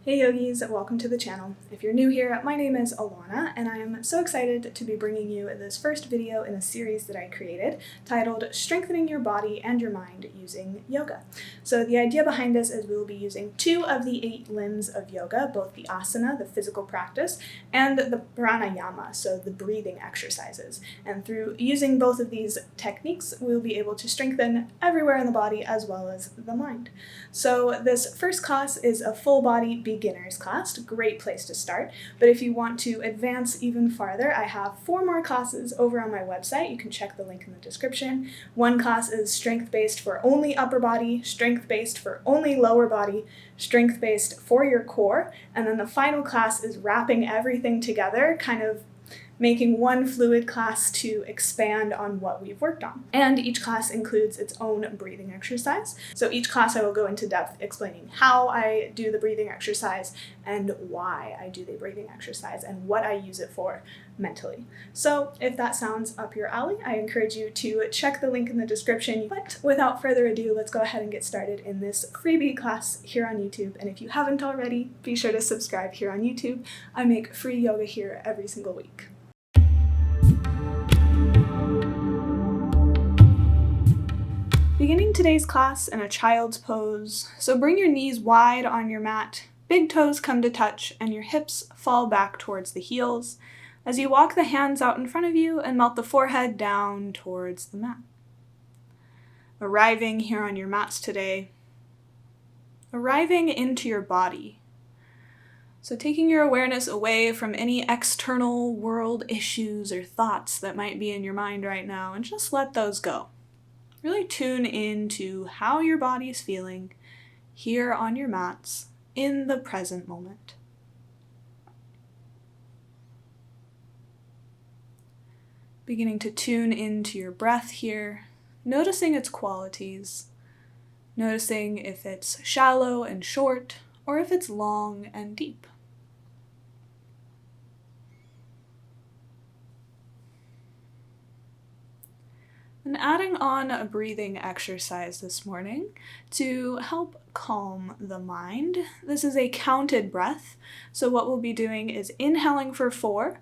Hey yogis, welcome to the channel. If you're new here, my name is Alauna, and I am so excited to be bringing you this first video in a series that I created titled Strengthening Your Body and Your Mind Using Yoga. So the idea behind this is we will be using 2 of the 8 limbs of yoga, both the asana, the physical practice, and the pranayama, so the breathing exercises. And through using both of these techniques, we'll be able to strengthen everywhere in the body as well as the mind. So this first class is a full body beginner's class, great place to start. But if you want to advance even farther, I have 4 more classes over on my website. You can check the link in the description. One class is strength-based for only upper body, strength-based for only lower body, strength-based for your core, and then the final class is wrapping everything together, kind of making one fluid class to expand on what we've worked on. And each class includes its own breathing exercise. So each class I will go into depth explaining how I do the breathing exercise and why I do the breathing exercise and what I use it for mentally. So if that sounds up your alley, I encourage you to check the link in the description. But without further ado, let's go ahead and get started in this freebie class here on YouTube. And if you haven't already, be sure to subscribe here on YouTube. I make free yoga here every single week. Beginning today's class in a child's pose, so bring your knees wide on your mat, big toes come to touch, and your hips fall back towards the heels as you walk the hands out in front of you and melt the forehead down towards the mat. Arriving here on your mats today, arriving into your body. So taking your awareness away from any external world issues or thoughts that might be in your mind right now, and just let those go. Really tune into how your body is feeling here on your mats in the present moment. Beginning to tune into your breath here, noticing its qualities, noticing if it's shallow and short or if it's long and deep. And adding on a breathing exercise this morning to help calm the mind. This is a counted breath. So what we'll be doing is inhaling for 4,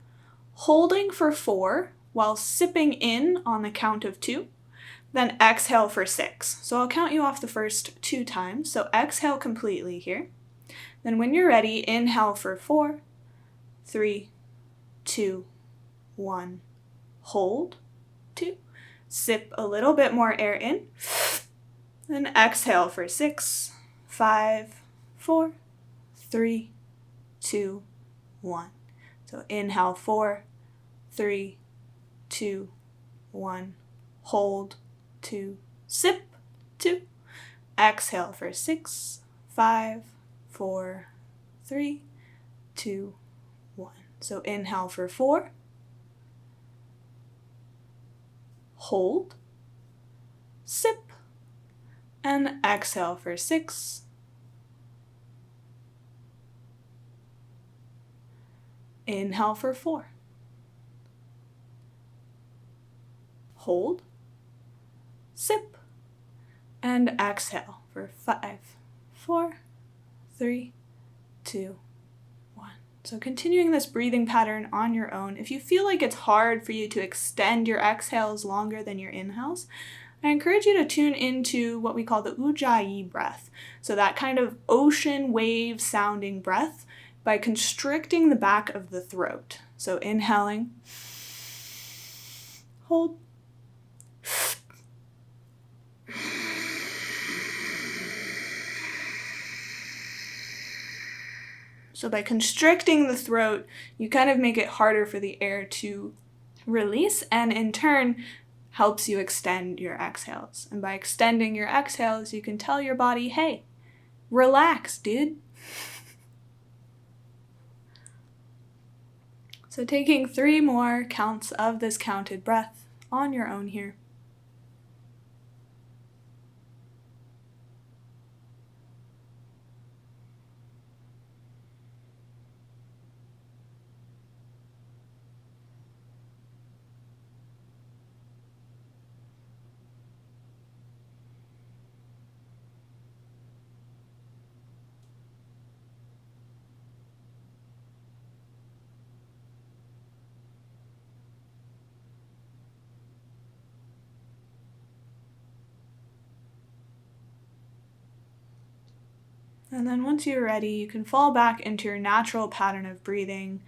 holding for 4 while sipping in on the count of 2, then exhale for 6. So I'll count you off the first 2 times. So exhale completely here. Then when you're ready, inhale for 4, 3, 2, 1, hold, 2. Sip a little bit more air in, then exhale for 6, 5, 4, 3, 2, 1. So inhale 4, 3, 2, 1, hold, 2, sip, 2. Exhale for 6, 5, 4, 3, 2, 1. So inhale for 4, hold, sip, and exhale for 6, inhale for 4, hold, sip, and exhale for 5, 4, 3, 2, 1. So continuing this breathing pattern on your own. If you feel like it's hard for you to extend your exhales longer than your inhales, I encourage you to tune into what we call the ujjayi breath. So that kind of ocean wave sounding breath by constricting the back of the throat. So inhaling, hold, so by constricting the throat, you kind of make it harder for the air to release, and in turn helps you extend your exhales. And by extending your exhales, you can tell your body, hey, relax, dude. So taking 3 more counts of this counted breath on your own here. And then once you're ready, you can fall back into your natural pattern of breathing.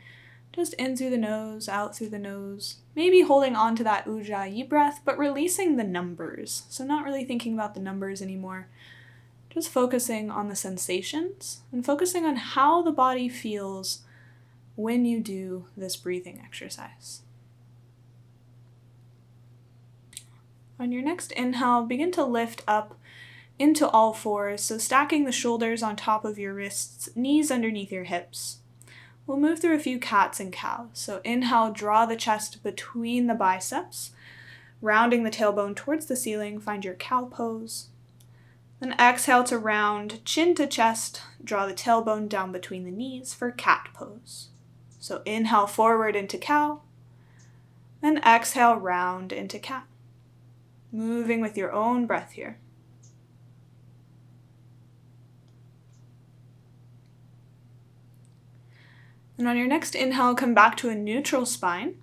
Just in through the nose, out through the nose. Maybe holding on to that ujjayi breath, but releasing the numbers. So not really thinking about the numbers anymore. Just focusing on the sensations and focusing on how the body feels when you do this breathing exercise. On your next inhale, begin to lift up into all fours, so stacking the shoulders on top of your wrists, knees underneath your hips. We'll move through a few cats and cows. So inhale, draw the chest between the biceps, rounding the tailbone towards the ceiling, find your cow pose. Then exhale to round, chin to chest, draw the tailbone down between the knees for cat pose. So inhale forward into cow, and exhale round into cat. Moving with your own breath here. And on your next inhale, come back to a neutral spine.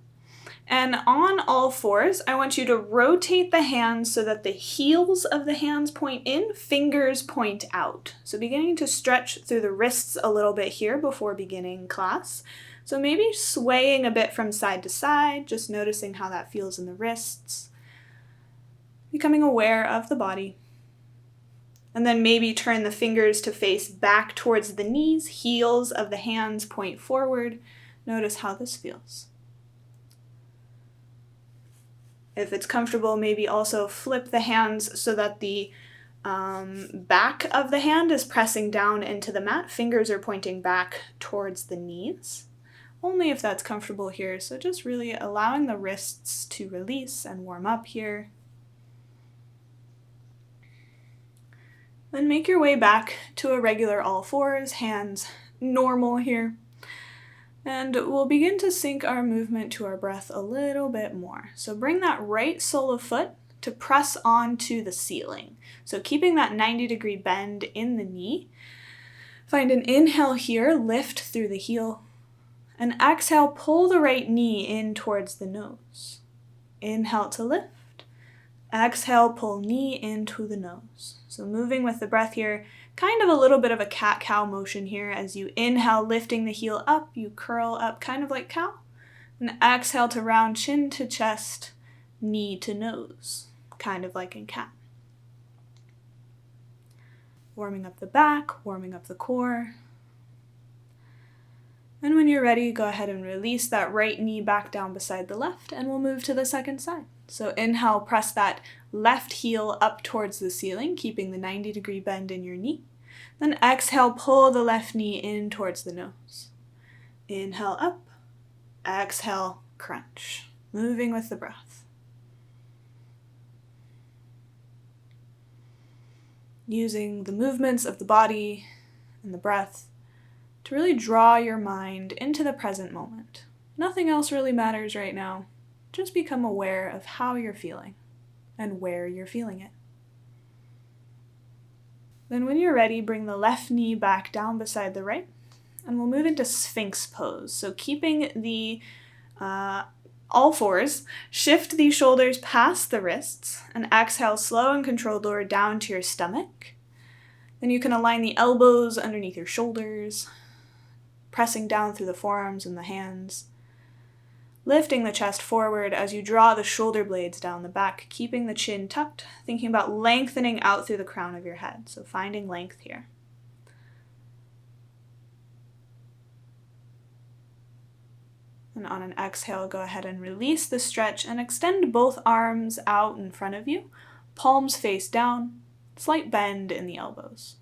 And on all fours, I want you to rotate the hands so that the heels of the hands point in, fingers point out. So beginning to stretch through the wrists a little bit here before beginning class. So maybe swaying a bit from side to side, just noticing how that feels in the wrists. Becoming aware of the body. And then maybe turn the fingers to face back towards the knees, heels of the hands point forward. Notice how this feels. If it's comfortable, maybe also flip the hands so that the back of the hand is pressing down into the mat. Fingers are pointing back towards the knees. Only if that's comfortable here. So just really allowing the wrists to release and warm up here. Then make your way back to a regular all fours, hands normal here. And we'll begin to sync our movement to our breath a little bit more. So bring that right sole of foot to press onto the ceiling. So keeping that 90-degree bend in the knee. Find an inhale here, lift through the heel. And exhale, pull the right knee in towards the nose. Inhale to lift. Exhale, pull knee into the nose. So moving with the breath here, kind of a little bit of a cat-cow motion here. As you inhale, lifting the heel up, you curl up kind of like cow. And exhale to round, chin to chest, knee to nose, kind of like in cat. Warming up the back, warming up the core. And when you're ready, go ahead and release that right knee back down beside the left, and we'll move to the second side. So inhale, press that left heel up towards the ceiling, keeping the 90-degree bend in your knee. Then exhale, pull the left knee in towards the nose. Inhale up, exhale, crunch. Moving with the breath. Using the movements of the body and the breath to really draw your mind into the present moment. Nothing else really matters right now. Just become aware of how you're feeling and where you're feeling it. Then when you're ready, bring the left knee back down beside the right, and we'll move into Sphinx pose. So keeping the all fours, shift the shoulders past the wrists, and exhale, slow and controlled lower down to your stomach. Then you can align the elbows underneath your shoulders, pressing down through the forearms and the hands. Lifting the chest forward as you draw the shoulder blades down the back, keeping the chin tucked, thinking about lengthening out through the crown of your head. So finding length here. And on an exhale, go ahead and release the stretch and extend both arms out in front of you, palms face down, slight bend in the elbows.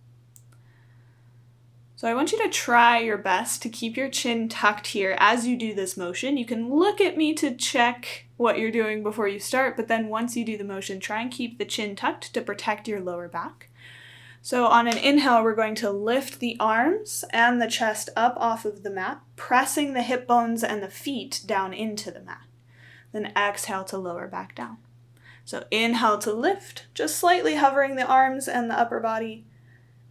So I want you to try your best to keep your chin tucked here as you do this motion. You can look at me to check what you're doing before you start, but then once you do the motion, try and keep the chin tucked to protect your lower back. So on an inhale, we're going to lift the arms and the chest up off of the mat, pressing the hip bones and the feet down into the mat. Then exhale to lower back down. So inhale to lift, just slightly hovering the arms and the upper body,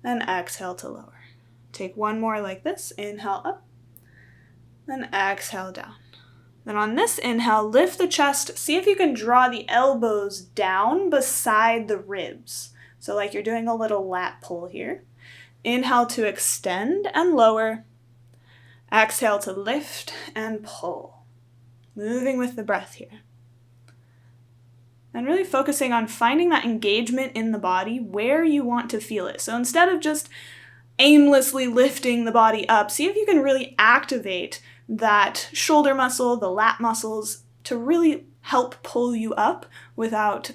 and exhale to lower. Take one more like this. Inhale up, then exhale down. Then on this inhale, lift the chest. See if you can draw the elbows down beside the ribs. So like you're doing a little lat pull here. Inhale to extend and lower. Exhale to lift and pull. Moving with the breath here. And really focusing on finding that engagement in the body where you want to feel it. So instead of just aimlessly lifting the body up, see if you can really activate that shoulder muscle, the lat muscles, to really help pull you up without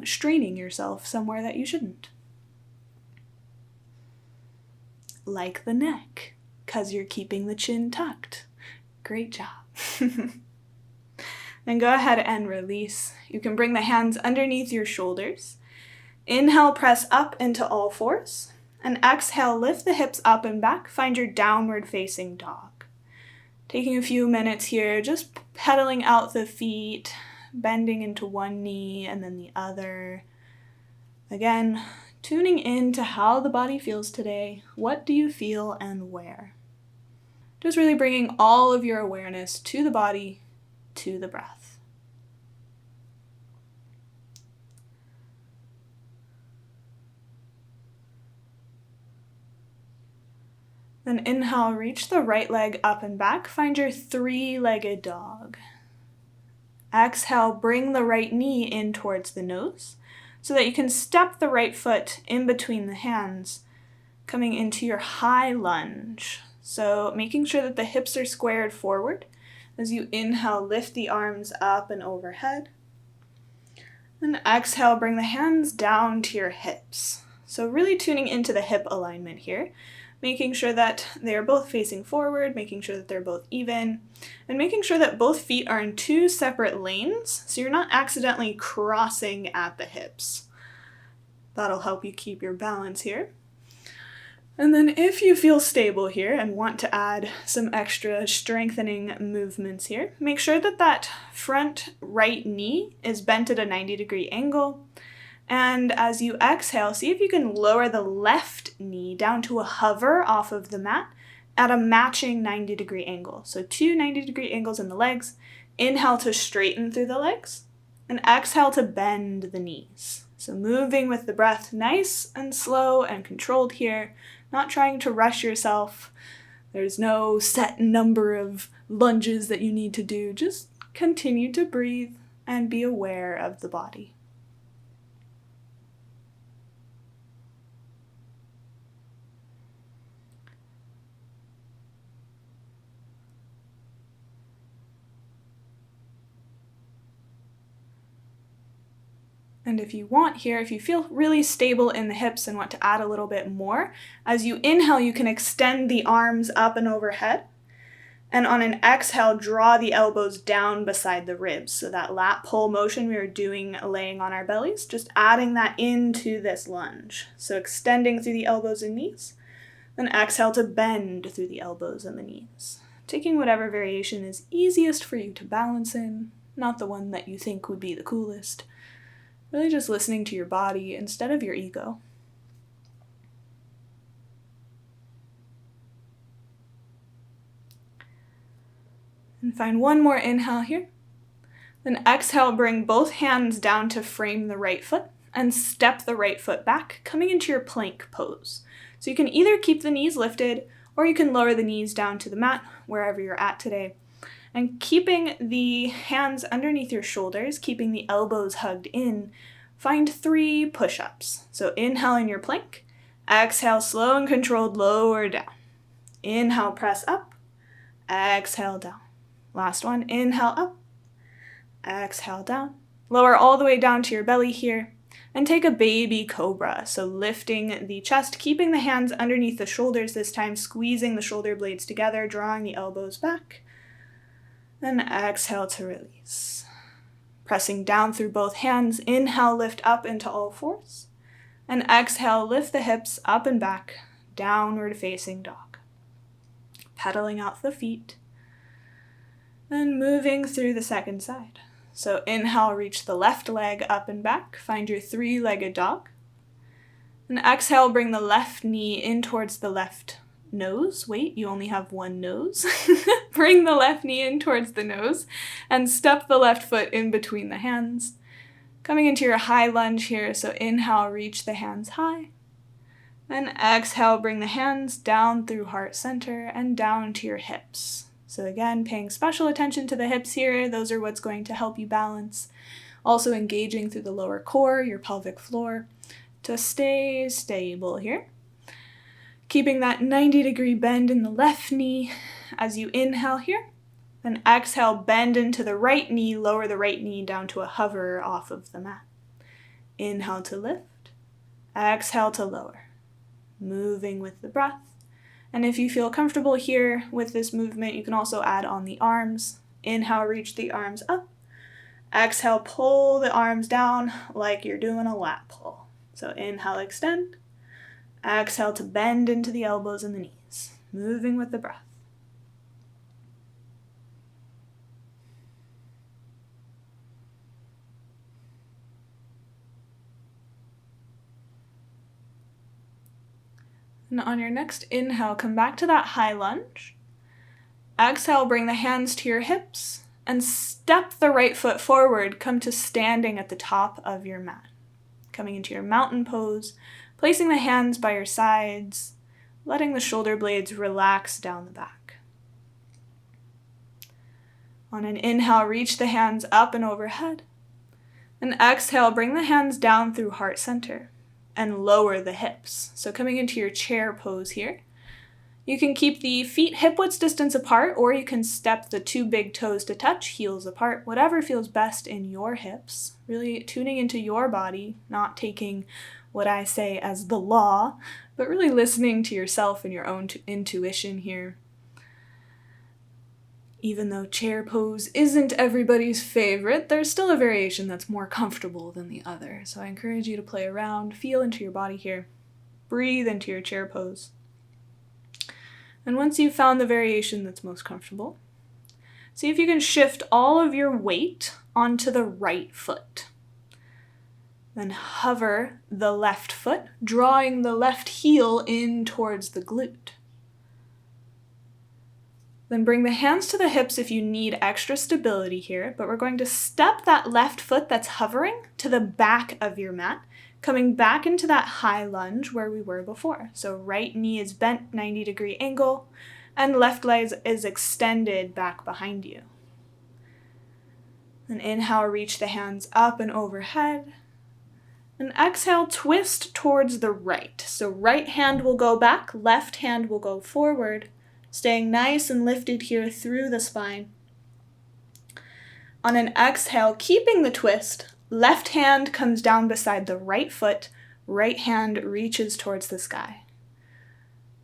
straining yourself somewhere that you shouldn't. Like the neck, because you're keeping the chin tucked. Great job. Then go ahead and release. You can bring the hands underneath your shoulders. Inhale, press up into all fours. And exhale, lift the hips up and back. Find your downward facing dog. Taking a few minutes here, just pedaling out the feet, bending into one knee and then the other. Again, tuning into how the body feels today. What do you feel and where? Just really bringing all of your awareness to the body, to the breath. Then inhale, reach the right leg up and back. Find your three-legged dog. Exhale, bring the right knee in towards the nose so that you can step the right foot in between the hands, coming into your high lunge. So making sure that the hips are squared forward. As you inhale, lift the arms up and overhead. And exhale, bring the hands down to your hips. So really tuning into the hip alignment here. Making sure that they are both facing forward, making sure that they're both even, and making sure that both feet are in two separate lanes, so you're not accidentally crossing at the hips. That'll help you keep your balance here. And then if you feel stable here and want to add some extra strengthening movements here, make sure that that front right knee is bent at a 90-degree angle. And as you exhale, see if you can lower the left knee down to a hover off of the mat at a matching 90-degree angle. So 2 90-degree angles in the legs. Inhale to straighten through the legs, and exhale to bend the knees. So moving with the breath nice and slow and controlled here, not trying to rush yourself. There's no set number of lunges that you need to do. Just continue to breathe and be aware of the body. And if you want here, if you feel really stable in the hips and want to add a little bit more, as you inhale, you can extend the arms up and overhead. And on an exhale, draw the elbows down beside the ribs. So that lat pull motion we were doing laying on our bellies, just adding that into this lunge. So extending through the elbows and knees. Then exhale to bend through the elbows and the knees. Taking whatever variation is easiest for you to balance in, not the one that you think would be the coolest. Really just listening to your body instead of your ego. And find one more inhale here. Then exhale, bring both hands down to frame the right foot and step the right foot back, coming into your plank pose. So you can either keep the knees lifted or you can lower the knees down to the mat, wherever you're at today. And keeping the hands underneath your shoulders, keeping the elbows hugged in, find 3 push-ups. So inhale in your plank, exhale, slow and controlled, lower down. Inhale, press up, exhale, down. Last one, inhale up, exhale, down. Lower all the way down to your belly here, and take a baby cobra. So lifting the chest, keeping the hands underneath the shoulders this time, squeezing the shoulder blades together, drawing the elbows back. And exhale to release. Pressing down through both hands, inhale, lift up into all fours. And exhale, lift the hips up and back, downward facing dog. Pedaling out the feet. Then moving through the second side. So inhale, reach the left leg up and back, find your 3-legged dog. And exhale, bring the left knee in towards the left nose. Wait, you only have one nose. Bring the left knee in towards the nose and step the left foot in between the hands. Coming into your high lunge here, so inhale, reach the hands high. And exhale, bring the hands down through heart center and down to your hips. So again, paying special attention to the hips here. Those are what's going to help you balance. Also engaging through the lower core, your pelvic floor, to stay stable here. Keeping that 90-degree bend in the left knee as you inhale here. Then exhale, bend into the right knee, lower the right knee down to a hover off of the mat. Inhale to lift, exhale to lower. Moving with the breath. And if you feel comfortable here with this movement, you can also add on the arms. Inhale, reach the arms up. Exhale, pull the arms down like you're doing a lat pull. So inhale, extend. Exhale to bend into the elbows and the knees. Moving with the breath. And on your next inhale, come back to that high lunge. Exhale, bring the hands to your hips and step the right foot forward. Come to standing at the top of your mat. Coming into your mountain pose, placing the hands by your sides, letting the shoulder blades relax down the back. On an inhale, reach the hands up and overhead. And exhale, bring the hands down through heart center and lower the hips. So coming into your chair pose here. You can keep the feet hip-width distance apart, or you can step the two big toes to touch, heels apart, whatever feels best in your hips. Really tuning into your body, not taking what I say as the law, but really listening to yourself and your own intuition here. Even though chair pose isn't everybody's favorite, there's still a variation that's more comfortable than the other. So I encourage you to play around, feel into your body here, breathe into your chair pose. And once you've found the variation that's most comfortable, see if you can shift all of your weight onto the right foot. Then hover the left foot, drawing the left heel in towards the glute. Then bring the hands to the hips if you need extra stability here, but we're going to step that left foot that's hovering to the back of your mat, coming back into that high lunge where we were before. So right knee is bent 90-degree angle, and left leg is extended back behind you. Then inhale, reach the hands up and overhead. And exhale, twist towards the right. So right hand will go back, left hand will go forward, staying nice and lifted here through the spine. On an exhale, keeping the twist, left hand comes down beside the right foot, right hand reaches towards the sky.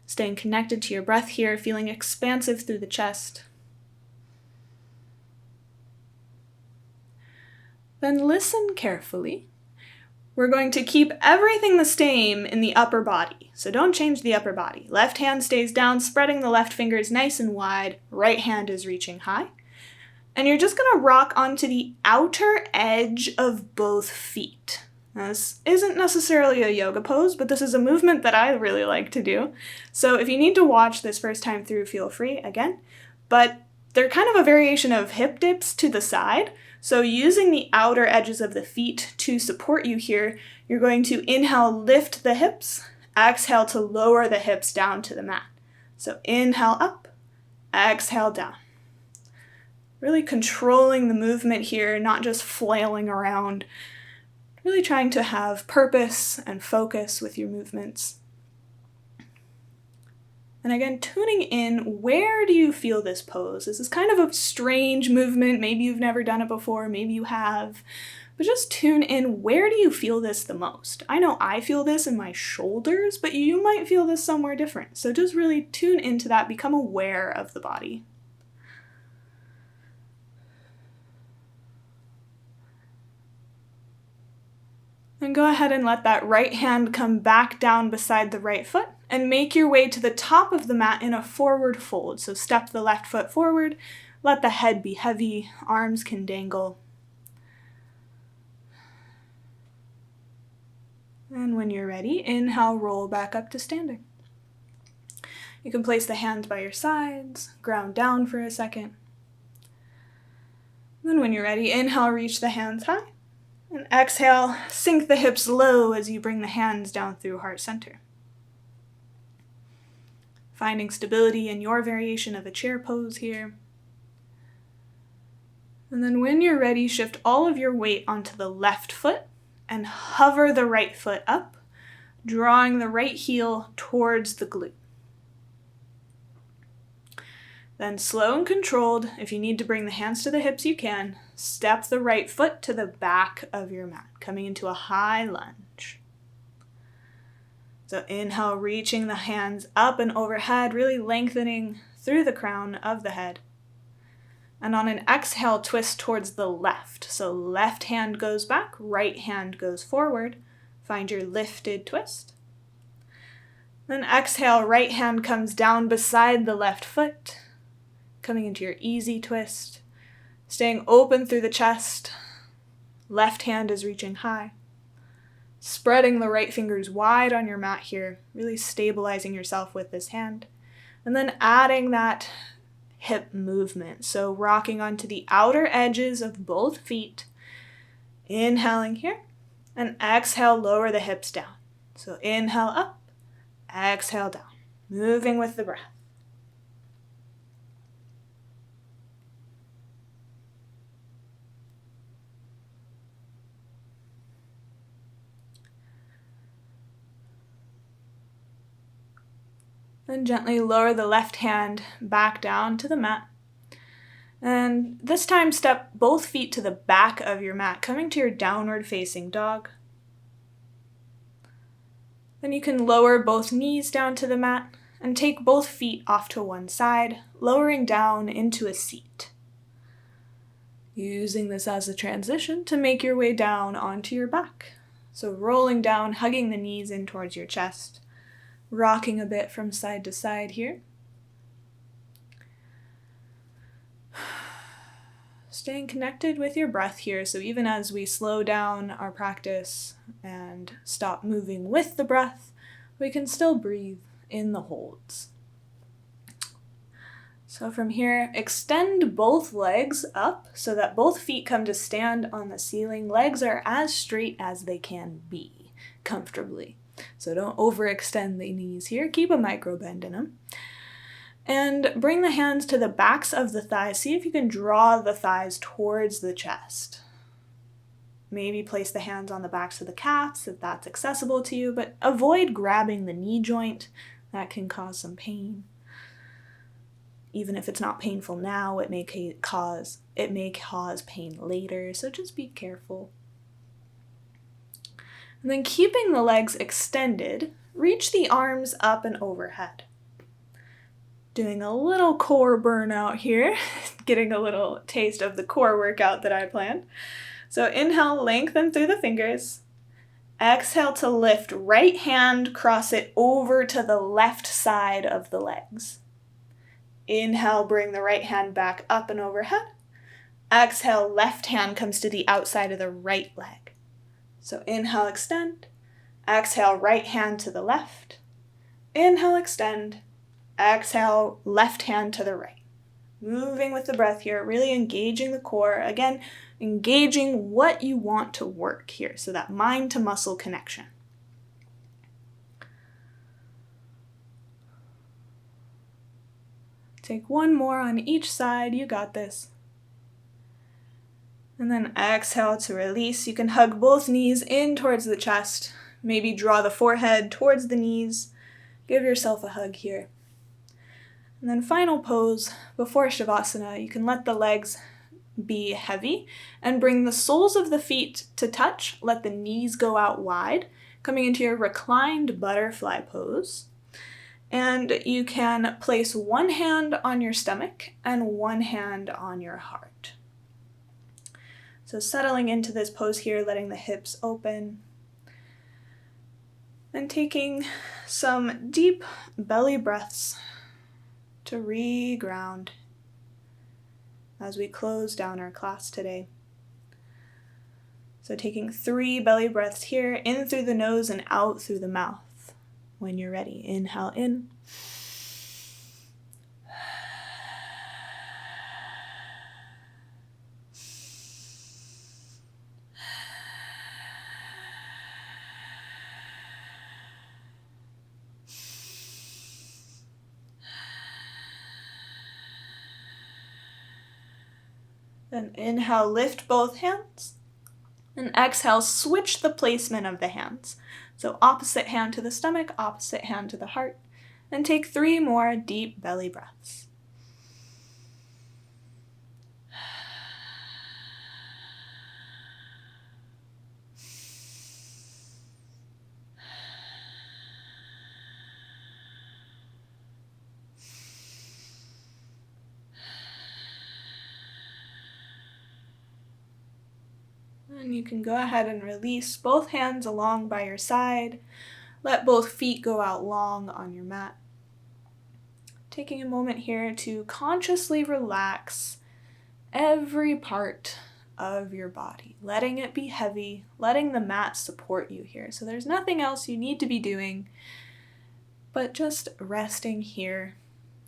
Staying connected to your breath here, feeling expansive through the chest. Then listen carefully. We're going to keep everything the same in the upper body, so don't change the upper body. Left hand stays down, spreading the left fingers nice and wide, right hand is reaching high. And you're just gonna rock onto the outer edge of both feet. Now, this isn't necessarily a yoga pose, but this is a movement that I really like to do. So if you need to watch this first time through, feel free again. But they're kind of a variation of hip dips to the side. So using the outer edges of the feet to support you here, you're going to inhale, lift the hips, exhale to lower the hips down to the mat. So inhale up, exhale down. Really controlling the movement here, not just flailing around. Really trying to have purpose and focus with your movements. And again, tuning in, where do you feel this pose? This is kind of a strange movement. Maybe you've never done it before, maybe you have. But just tune in, where do you feel this the most? I know I feel this in my shoulders, but you might feel this somewhere different. So just really tune into that, become aware of the body. And go ahead and let that right hand come back down beside the right foot and make your way to the top of the mat in a forward fold. So step the left foot forward, let the head be heavy, arms can dangle. And when you're ready, inhale, roll back up to standing. You can place the hands by your sides, ground down for a second. Then when you're ready, inhale, reach the hands high. And exhale, sink the hips low as you bring the hands down through heart center. Finding stability in your variation of a chair pose here. And then when you're ready, shift all of your weight onto the left foot and hover the right foot up, drawing the right heel towards the glute. Then slow and controlled, if you need to bring the hands to the hips, you can. Step the right foot to the back of your mat, coming into a high lunge. So inhale, reaching the hands up and overhead, really lengthening through the crown of the head. And on an exhale, twist towards the left. So left hand goes back, right hand goes forward. Find your lifted twist. Then exhale, right hand comes down beside the left foot, coming into your easy twist. Staying open through the chest. Left hand is reaching high. Spreading the right fingers wide on your mat here, really stabilizing yourself with this hand. And then adding that hip movement. So rocking onto the outer edges of both feet. Inhaling here. And exhale, lower the hips down. So inhale up, exhale down. Moving with the breath. Then gently lower the left hand back down to the mat. And this time step both feet to the back of your mat, coming to your downward facing dog. Then you can lower both knees down to the mat and take both feet off to one side, lowering down into a seat. Using this as a transition to make your way down onto your back. So rolling down, hugging the knees in towards your chest. Rocking a bit from side to side here. Staying connected with your breath here, so even as we slow down our practice and stop moving with the breath, we can still breathe in the holds. So from here, extend both legs up so that both feet come to stand on the ceiling. Legs are as straight as they can be, comfortably. So don't overextend the knees here. Keep a micro bend in them. And bring the hands to the backs of the thighs. See if you can draw the thighs towards the chest. Maybe place the hands on the backs of the calves if that's accessible to you, but avoid grabbing the knee joint. That can cause some pain. Even if it's not painful now, it may cause pain later, so just be careful. And then keeping the legs extended, reach the arms up and overhead. Doing a little core burnout here, getting a little taste of the core workout that I planned. So inhale, lengthen through the fingers. Exhale to lift right hand, cross it over to the left side of the legs. Inhale, bring the right hand back up and overhead. Exhale, left hand comes to the outside of the right leg. So inhale, extend. Exhale, right hand to the left. Inhale, extend. Exhale, left hand to the right. Moving with the breath here, really engaging the core. Again, engaging what you want to work here. So that mind to muscle connection. Take one more on each side. You got this. And then exhale to release. You can hug both knees in towards the chest. Maybe draw the forehead towards the knees. Give yourself a hug here. And then final pose, before Shavasana, you can let the legs be heavy and bring the soles of the feet to touch. Let the knees go out wide, coming into your reclined butterfly pose. And you can place one hand on your stomach and one hand on your heart. So settling into this pose here, letting the hips open. And taking some deep belly breaths to re-ground as we close down our class today. So taking 3 belly breaths here, in through the nose and out through the mouth. When you're ready, inhale in. Then inhale, lift both hands. And exhale, switch the placement of the hands. So opposite hand to the stomach, opposite hand to the heart. And take 3 more deep belly breaths. And you can go ahead and release both hands along by your side. Let both feet go out long on your mat. Taking a moment here to consciously relax every part of your body, letting it be heavy, letting the mat support you here. So there's nothing else you need to be doing, but just resting here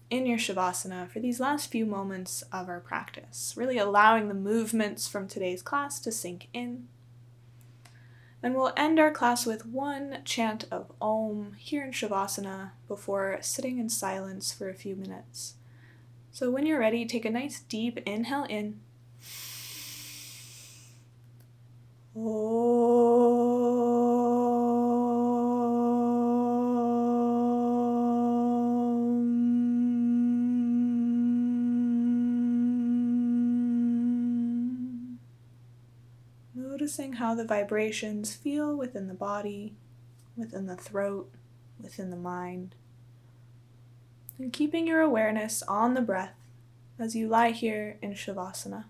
in your Shavasana for these last few moments of our practice, really allowing the movements from today's class to sink in. And we'll end our class with 1 chant of Om here in Shavasana before sitting in silence for a few minutes. So when you're ready, take a nice deep inhale in. Noticing how the vibrations feel within the body, within the throat, within the mind. And keeping your awareness on the breath as you lie here in Shavasana.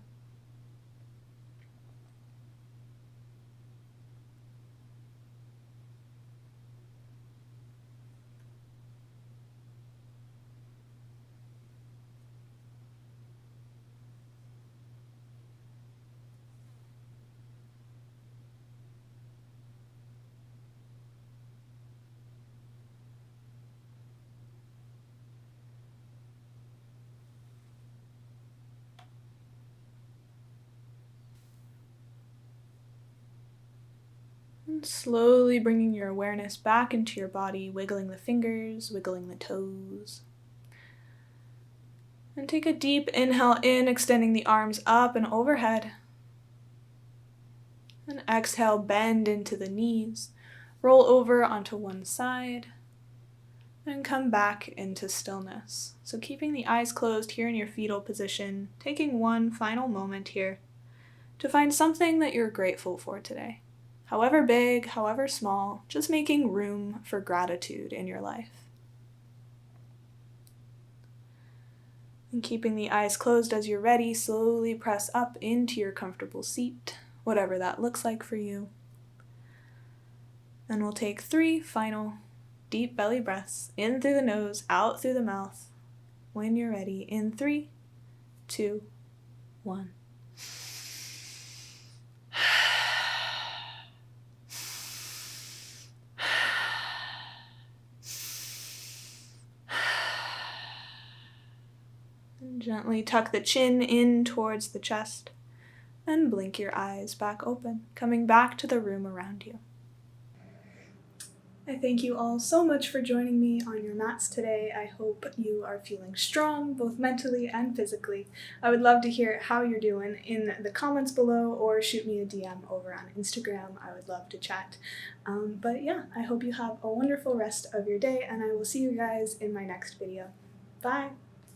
And slowly bringing your awareness back into your body, wiggling the fingers, wiggling the toes. And take a deep inhale in, extending the arms up and overhead. And exhale, bend into the knees, roll over onto one side, and come back into stillness. So keeping the eyes closed here in your fetal position, taking one final moment here to find something that you're grateful for today. However big, however small, just making room for gratitude in your life. And keeping the eyes closed as you're ready, slowly press up into your comfortable seat, whatever that looks like for you. And we'll take 3 final deep belly breaths, in through the nose, out through the mouth. When you're ready, in 3, 2, 1. And gently tuck the chin in towards the chest and blink your eyes back open, coming back to the room around you. I thank you all so much for joining me on your mats today. I hope you are feeling strong, both mentally and physically. I would love to hear how you're doing in the comments below, or shoot me a DM over on Instagram. I would love to chat. But yeah, I hope you have a wonderful rest of your day, and I will see you guys in my next video. Bye!